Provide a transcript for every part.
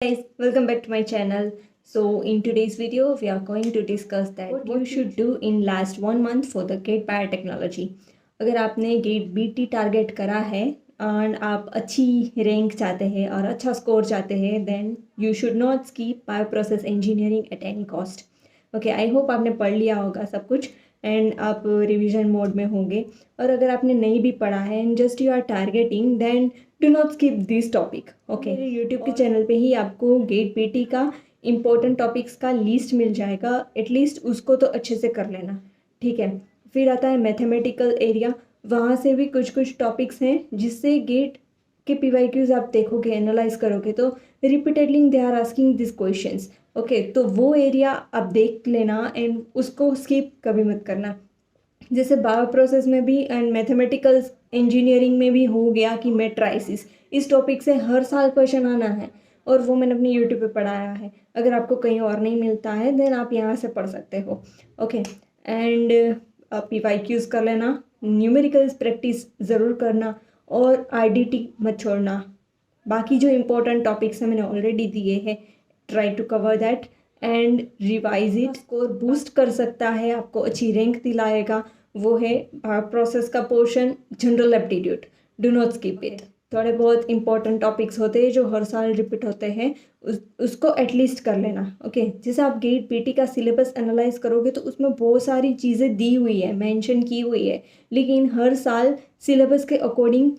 Guys, welcome back to my channel. So in today's video we are going to discuss that what you should do in last 1 month for the GATE Biotechnology. अगर आपने GATE BT target करा है और आप अच्छी rank चाहते हैं और अच्छा स्कोर चाहते हैं then you should not skip bioprocess engineering at any cost. Okay, I hope आपने पढ़ लिया होगा सब कुछ एंड आप रिवीजन मोड में होंगे. और अगर आपने नहीं भी पढ़ा है and just you are targeting then do not skip this topic. Okay, मेरे यूट्यूब के चैनल पे ही आपको गेट पीटी का इम्पोर्टेंट टॉपिक्स का लिस्ट मिल जाएगा. एटलीस्ट उसको तो अच्छे से कर लेना, ठीक है. फिर आता है मैथमेटिकल एरिया. वहाँ से भी कुछ कुछ टॉपिक्स हैं जिससे गेट के PYQs आप देखोगे, एनालाइज करोगे तो repeatedly they are asking this questions. Okay, तो वो एरिया आप देख लेना एंड उसको स्किप कभी मत करना. जैसे बायो प्रोसेस में भी एंड मैथमेटिकल इंजीनियरिंग में भी हो गया कि मैट्राइसिस, इस टॉपिक से हर साल क्वेश्चन आना है और वो मैंने अपनी यूट्यूब पे पढ़ाया है. अगर आपको कहीं और नहीं मिलता है देन आप यहाँ से पढ़ सकते हो. ओके, एंड PYQs कर लेना, न्यूमेरिकल्स प्रैक्टिस ज़रूर करना और IDT मत छोड़ना. बाकी जो इम्पोर्टेंट टॉपिक्स हैं मैंने ऑलरेडी दिए हैं, try to cover that and revise it. Score boost कर सकता है, आपको अच्छी रैंक दिलाएगा. वो है प्रोसेस का portion, general aptitude. Do not skip it. थोड़े बहुत इंपॉर्टेंट टॉपिक्स होते हैं जो हर साल रिपीट होते हैं, उसको एटलीस्ट कर लेना. ओके, जैसे आप गेट पीटी का सिलेबस एनालाइज करोगे तो उसमें बहुत सारी चीज़ें दी हुई है, मेंशन की हुई है, लेकिन हर साल सिलेबस के अकॉर्डिंग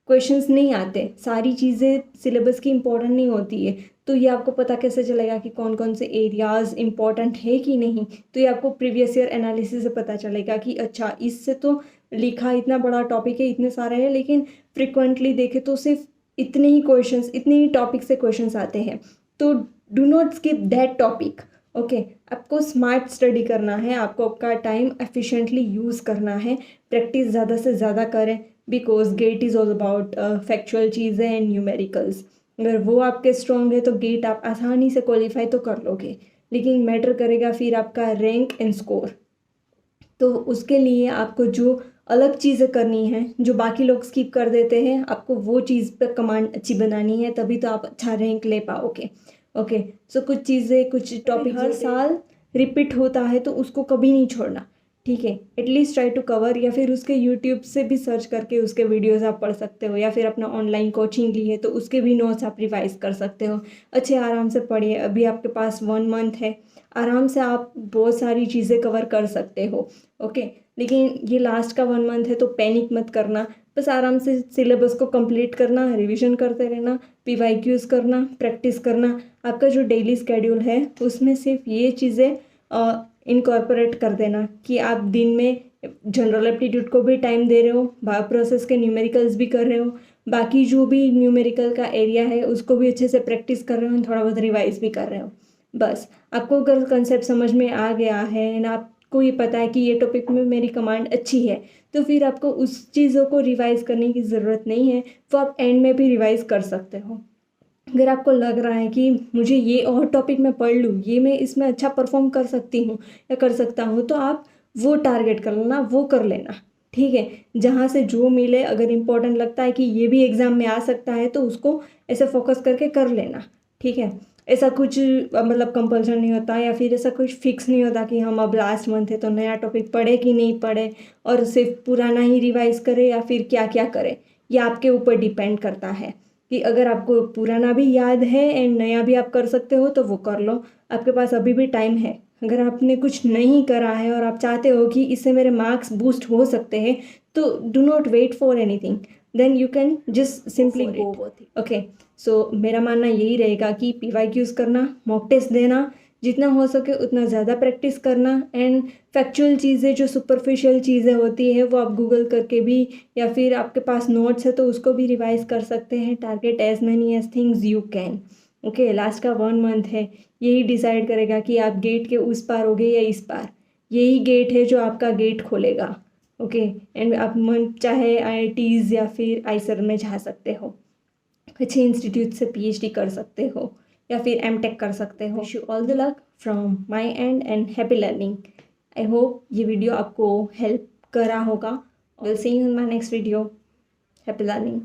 क्वेश्चंस नहीं आते. सारी चीज़ें सिलेबस की इम्पोर्टेंट नहीं होती है. तो ये आपको पता कैसे चलेगा कि कौन कौन से एरियाज़ इंपॉर्टेंट है कि नहीं. तो ये आपको प्रीवियस ईयर एनालिसिस से पता चलेगा कि अच्छा इससे तो लिखा इतना बड़ा टॉपिक है, इतने सारे हैं, लेकिन फ्रिक्वेंटली देखे तो सिर्फ इतने ही क्वेश्चंस, इतने ही टॉपिक से क्वेश्चंस आते हैं. तो do not skip that topic. Okay, आपको स्मार्ट स्टडी करना है, आपको आपका टाइम एफिशिएंटली यूज़ करना है. प्रैक्टिस ज़्यादा से ज़्यादा करें because GATE is all about factual चीज़ें एंड न्यूमेरिकल्स. अगर वो आपके स्ट्रॉन्ग है तो गेट आप आसानी से क्वालिफाई तो कर लोगे, लेकिन मैटर करेगा फिर आपका रैंक एंड स्कोर. तो उसके लिए आपको जो अलग चीज़ें करनी है जो बाकी लोग स्किप कर देते हैं, आपको वो चीज़ पर कमांड अच्छी बनानी है, तभी तो आप अच्छा रैंक ले पाओगे. ओके, सो कुछ चीज़ें, कुछ टॉपिक हर साल रिपीट होता है तो उसको कभी नहीं छोड़ना, ठीक है. एटलीस्ट ट्राई टू कवर, या फिर उसके यूट्यूब से भी सर्च करके उसके वीडियोस आप पढ़ सकते हो, या फिर अपना ऑनलाइन कोचिंग ली है तो उसके भी नोट्स आप रिवाइज कर सकते हो. अच्छे आराम से पढ़िए, अभी आपके पास 1 मंथ है, आराम से आप बहुत सारी चीज़ें कवर कर सकते हो. ओके, लेकिन ये लास्ट का 1 मंथ है तो पैनिक मत करना. बस आराम से सिलेबस को कंप्लीट करना, रिवीजन करते रहना, PYQs करना, प्रैक्टिस करना. आपका जो डेली स्केड्यूल है उसमें सिर्फ ये चीज़ें इनकॉर्पोरेट कर देना कि आप दिन में जनरल एप्टीट्यूड को भी टाइम दे रहे हो, बायो प्रोसेस के न्यूमेरिकल्स भी कर रहे हो, बाकी जो भी न्यूमेरिकल का एरिया है उसको भी अच्छे से प्रैक्टिस कर रहे हो, थोड़ा बहुत रिवाइज भी कर रहे हो. बस आपको अगर कंसेप्ट समझ में आ गया है एंड आपको ये पता है कि ये टॉपिक में मेरी कमांड अच्छी है, तो फिर आपको उस चीज़ों को रिवाइज करने की ज़रूरत नहीं है. वो आप एंड में भी रिवाइज कर सकते हो. अगर आपको लग रहा है कि मुझे ये और टॉपिक में पढ़ लूँ, ये मैं इसमें अच्छा परफॉर्म कर सकती हूँ या कर सकता हूँ, तो आप वो टारगेट कर लेना, वो कर लेना, ठीक है. जहाँ से जो मिले, अगर इम्पोर्टेंट लगता है कि ये भी एग्ज़ाम में आ सकता है तो उसको ऐसे फोकस करके कर लेना, ठीक है. ऐसा कुछ मतलब कंपल्सन नहीं होता, या फिर ऐसा कुछ फिक्स नहीं होता कि हम अब लास्ट मंथ है तो नया टॉपिक पढ़े कि नहीं पढ़े, और सिर्फ पुराना ही रिवाइज करें या फिर क्या क्या करें. ये आपके ऊपर डिपेंड करता है कि अगर आपको पुराना भी याद है एंड नया भी आप कर सकते हो तो वो कर लो. आपके पास अभी भी टाइम है. अगर आपने कुछ नहीं करा है और आप चाहते हो कि इससे मेरे मार्क्स बूस्ट हो सकते हैं, तो do not wait for anything, then you can just simply go with it. Okay, so मेरा मानना यही रहेगा कि PYQs करना, मॉक टेस्ट देना, जितना हो सके उतना ज़्यादा प्रैक्टिस करना, एंड फैक्चुअल चीज़ें जो सुपरफिशियल चीज़ें होती है वो आप गूगल करके भी, या फिर आपके पास नोट्स है तो उसको भी रिवाइज कर सकते हैं. Target as many as things you can. Okay, last का 1 मंथ है, यही डिसाइड करेगा कि आप गेट के उस पार होगे या इस पार. यही गेट है जो आपका गेट खोलेगा. ओके, एंड आप मन चाहे IITs या फिर आईसर में जा सकते हो, अच्छे इंस्टीट्यूट से PhD कर सकते हो, या फिर MTech कर सकते हो. Wish you all the luck from my and and happy learning. I hope ये वीडियो आपको हेल्प करा होगा. Will see you in my next video. Happy learning.